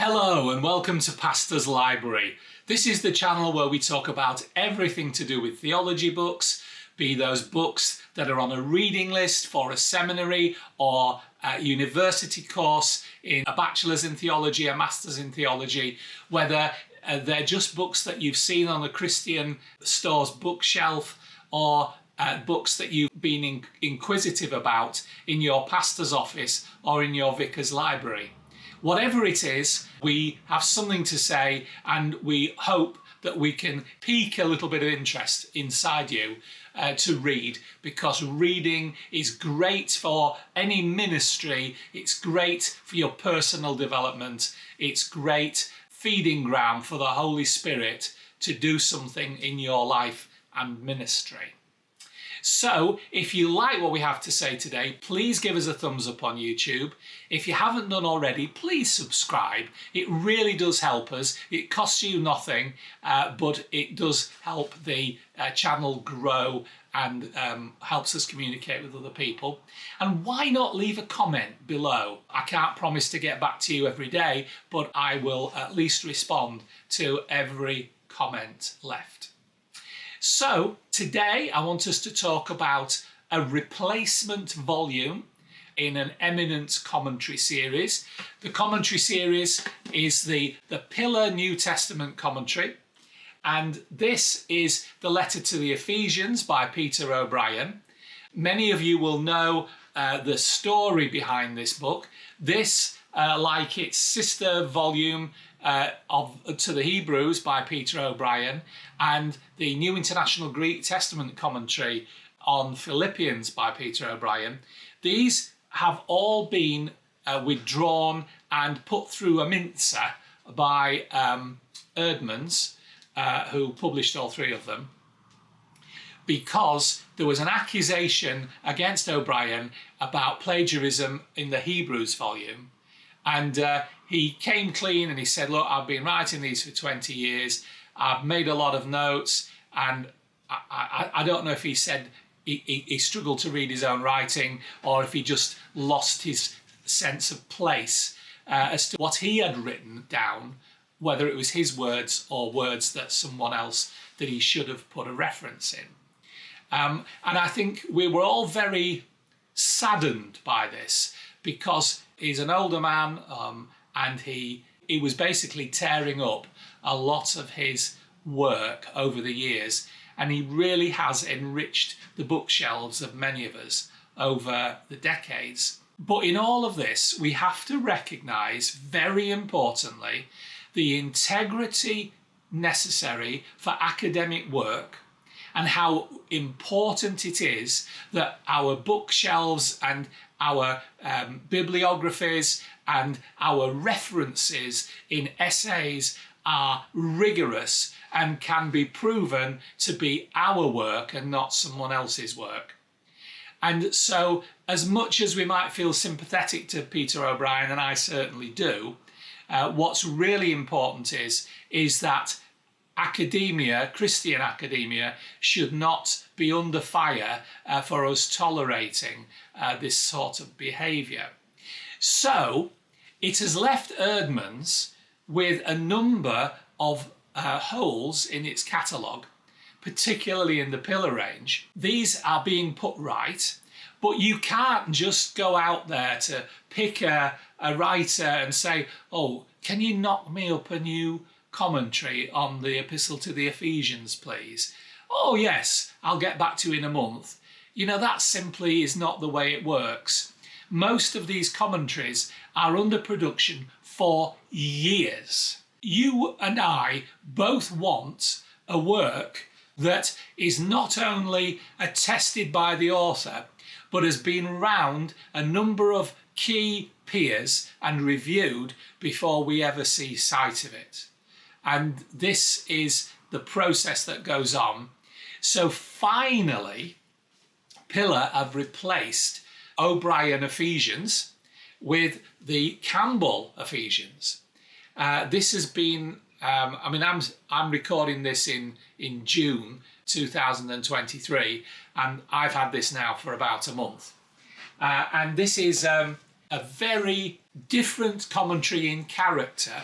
Hello and welcome to Pastor's Library. This is the channel where we talk about everything to do with theology books, be those books that are on a reading list for a seminary or a university course in a bachelor's in theology, a master's in theology, whether they're just books that you've seen on a Christian store's bookshelf or books that you've been inquisitive about in your pastor's office or in your vicar's library. Whatever it is, we have something to say, and we hope that we can pique a little bit of interest inside you to read, because reading is great for any ministry, it's great for your personal development, it's great feeding ground for the Holy Spirit to do something in your life and ministry. So, if you like what we have to say today, please give us a thumbs up on YouTube. If you haven't done already, please subscribe. It really does help us. It costs you nothing, but it does help the channel grow and helps us communicate with other people. And why not leave a comment below? I can't promise to get back to you every day, but I will at least respond to every comment left. So today I want us to talk about a replacement volume in an eminent commentary series. The commentary series is the Pillar New Testament commentary, and this is the letter to the Ephesians by Peter O'Brien. Many of you will know the story behind this book. This, like its sister volume to the Hebrews by Peter O'Brien, and the New International Greek Testament commentary on Philippians by Peter O'Brien, these have all been withdrawn and put through a mincer by Redman, who published all three of them, because there was an accusation against O'Brien about plagiarism in the Hebrews volume. And he came clean and he said, look, I've been writing these for 20 years. I've made a lot of notes. And I don't know if he said he struggled to read his own writing, or if he just lost his sense of place as to what he had written down, whether it was his words or words that someone else that he should have put a reference in. And I think we were all very saddened by this, because he's an older man, and he was basically tearing up a lot of his work over the years, and he really has enriched the bookshelves of many of us over the decades. But in all of this, we have to recognise, very importantly, the integrity necessary for academic work, and how important it is that our bookshelves and our bibliographies and our references in essays are rigorous and can be proven to be our work and not someone else's work. And so, as much as we might feel sympathetic to Peter O'Brien, and I certainly do, what's really important is that academia, Christian academia, should not be under fire for us tolerating this sort of behaviour. So it has left Redman's with a number of holes in its catalogue, particularly in the Pillar range. These are being put right, but you can't just go out there to pick a writer and say, oh, can you knock me up a new commentary on the Epistle to the Ephesians, please? Oh yes, I'll get back to you in a month. You know, that simply is not the way it works. Most of these commentaries are under production for years. You and I both want a work that is not only attested by the author, but has been round a number of key peers and reviewed before we ever see sight of it. And this is the process that goes on. So finally, Pillar have replaced O'Brien Ephesians with the Campbell Ephesians. This has been, I'm recording this in June 2023, and I've had this now for about a month. And this is a very different commentary in character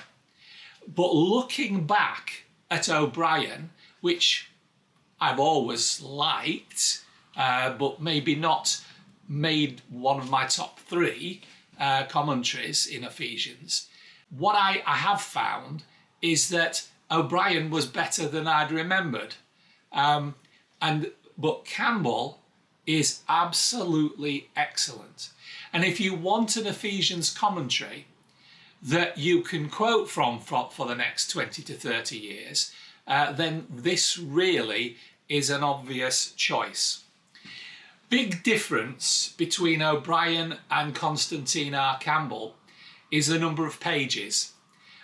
But looking back at O'Brien, which I've always liked, but maybe not made one of my top 3 commentaries in Ephesians, what I have found is that O'Brien was better than I'd remembered. But Campbell is absolutely excellent. And if you want an Ephesians commentary that you can quote from for the next 20 to 30 years, then this really is an obvious choice. Big difference between O'Brien and Constantine R. Campbell is the number of pages.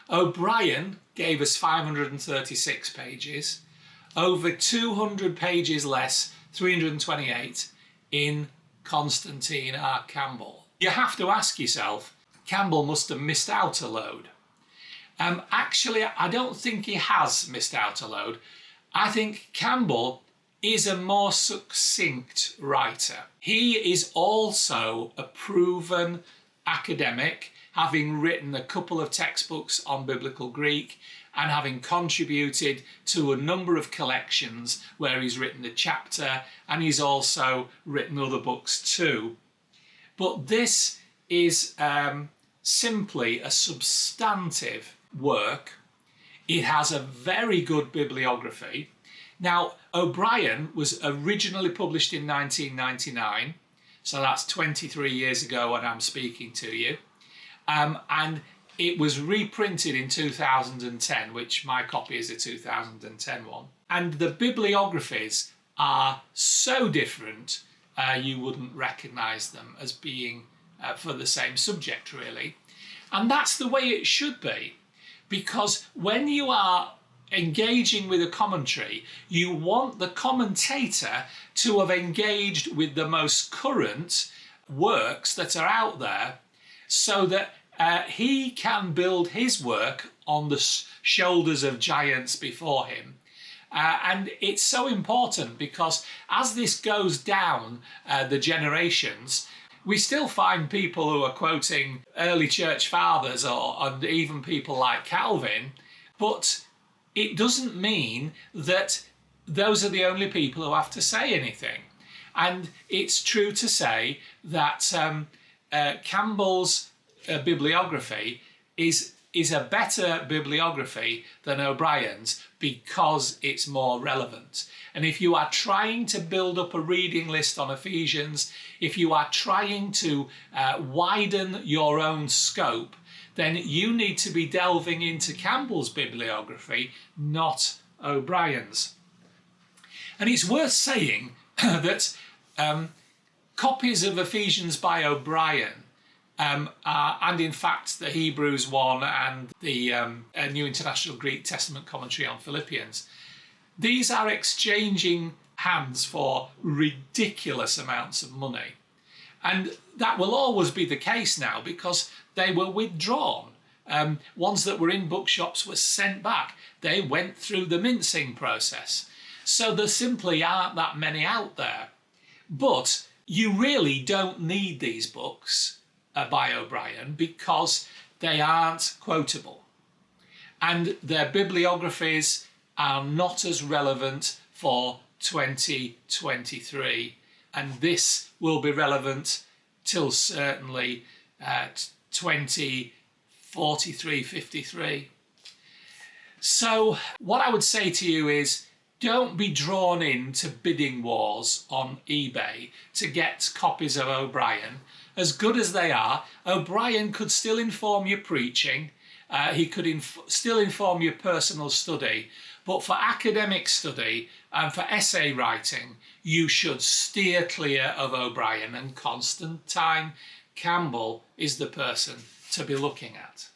O'Brien gave us 536 pages, over 200 pages less, 328, in Constantine R. Campbell. You have to ask yourself, Campbell must have missed out a load. Actually, I don't think he has missed out a load. I think Campbell is a more succinct writer. He is also a proven academic, having written a couple of textbooks on biblical Greek and having contributed to a number of collections where he's written a chapter, and he's also written other books too. But this is simply a substantive work. It has a very good bibliography. Now, O'Brien was originally published in 1999, so that's 23 years ago when I'm speaking to you. And it was reprinted in 2010, which my copy is a 2010 one. And the bibliographies are so different, you wouldn't recognise them as being for the same subject, really. And that's the way it should be, because when you are engaging with a commentary, you want the commentator to have engaged with the most current works that are out there, so that he can build his work on the shoulders of giants before him. And it's so important because as this goes down the generations, we still find people who are quoting early church fathers and even people like Calvin, but it doesn't mean that those are the only people who have to say anything. And it's true to say that Campbell's bibliography is a better bibliography than O'Brien's because it's more relevant. And if you are trying to build up a reading list on Ephesians, if you are trying to widen your own scope, then you need to be delving into Campbell's bibliography, not O'Brien's. And it's worth saying that copies of Ephesians by O'Brien and in fact the Hebrews one and the New International Greek Testament commentary on Philippians, these are exchanging hands for ridiculous amounts of money. And that will always be the case now because they were withdrawn. Ones that were in bookshops were sent back. They went through the mincing process. So there simply aren't that many out there. But you really don't need these books by O'Brien because they aren't quotable. And their bibliographies are not as relevant for 2023. And this will be relevant till certainly 2043, 53. So what I would say to you is, don't be drawn into bidding wars on eBay to get copies of O'Brien. As good as they are, O'Brien could still inform your preaching. He could still inform your personal study. But for academic study and for essay writing, you should steer clear of O'Brien, and Constantine Campbell is the person to be looking at.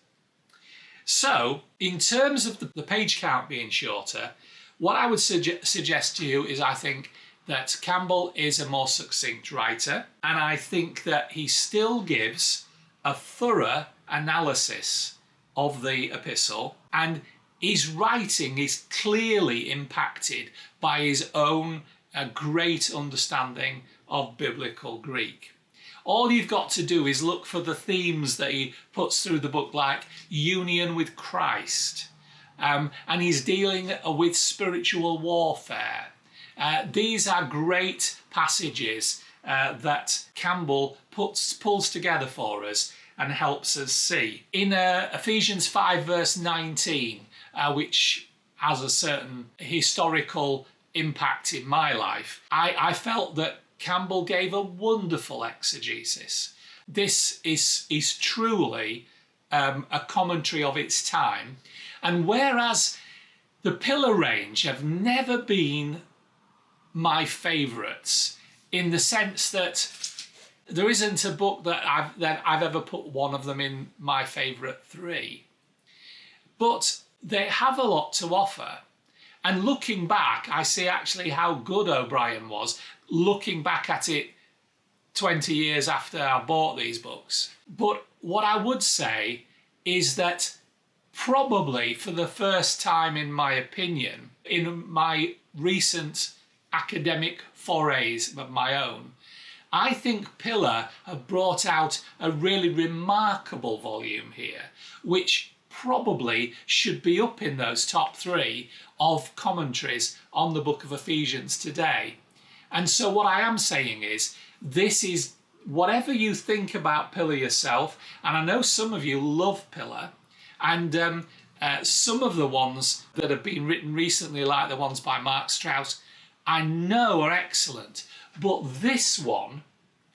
So, in terms of the page count being shorter, what I would suggest to you is I think that Campbell is a more succinct writer, and I think that he still gives a thorough analysis of the epistle, and his writing is clearly impacted by his own great understanding of biblical Greek. All you've got to do is look for the themes that he puts through the book, like union with Christ, and he's dealing with spiritual warfare. These are great passages that Campbell pulls together for us and helps us see. In Ephesians 5 verse 19, which has a certain historical impact in my life, I felt that Campbell gave a wonderful exegesis. This is truly a commentary of its time. And whereas the Pillar range have never been my favourites, in the sense that there isn't a book that I've ever put one of them in my favourite 3. But they have a lot to offer. And looking back, I see actually how good O'Brien was, looking back at it 20 years after I bought these books. But what I would say is that probably for the first time, in my opinion, in my recent academic forays of my own, I think Pillar have brought out a really remarkable volume here, which probably should be up in those top 3 of commentaries on the book of Ephesians today. And so what I am saying is, this is, whatever you think about Pillar yourself, and I know some of you love Pillar, and some of the ones that have been written recently, like the ones by Mark Strauss, I know are excellent, but this one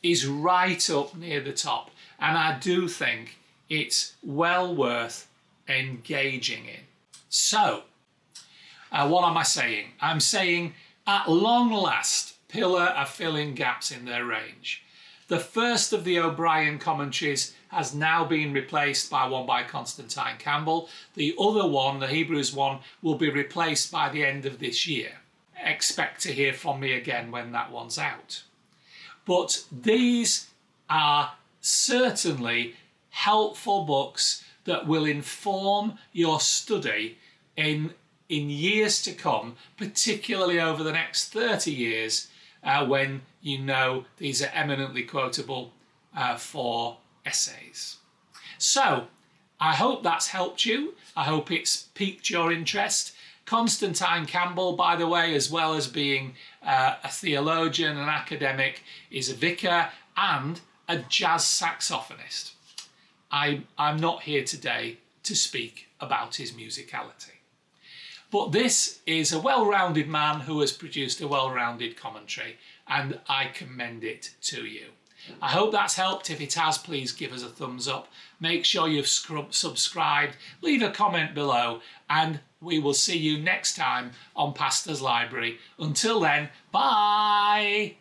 is right up near the top, and I do think it's well worth engaging in. So, what am I saying? I'm saying, at long last, Pillar are filling gaps in their range. The first of the O'Brien commentaries has now been replaced by one by Constantine Campbell. The other one, the Hebrews one, will be replaced by the end of this year. Expect to hear from me again when that one's out. But these are certainly helpful books that will inform your study in years to come, particularly over the next 30 years, when you know these are eminently quotable for essays. So, I hope that's helped you. I hope it's piqued your interest. Constantine Campbell, by the way, as well as being a theologian, an academic, is a vicar and a jazz saxophonist. I'm not here today to speak about his musicality. But this is a well-rounded man who has produced a well-rounded commentary, and I commend it to you. I hope that's helped. If it has, please give us a thumbs up. Make sure you've subscribed, leave a comment below, and we will see you next time on Pastor's Library. Until then, bye!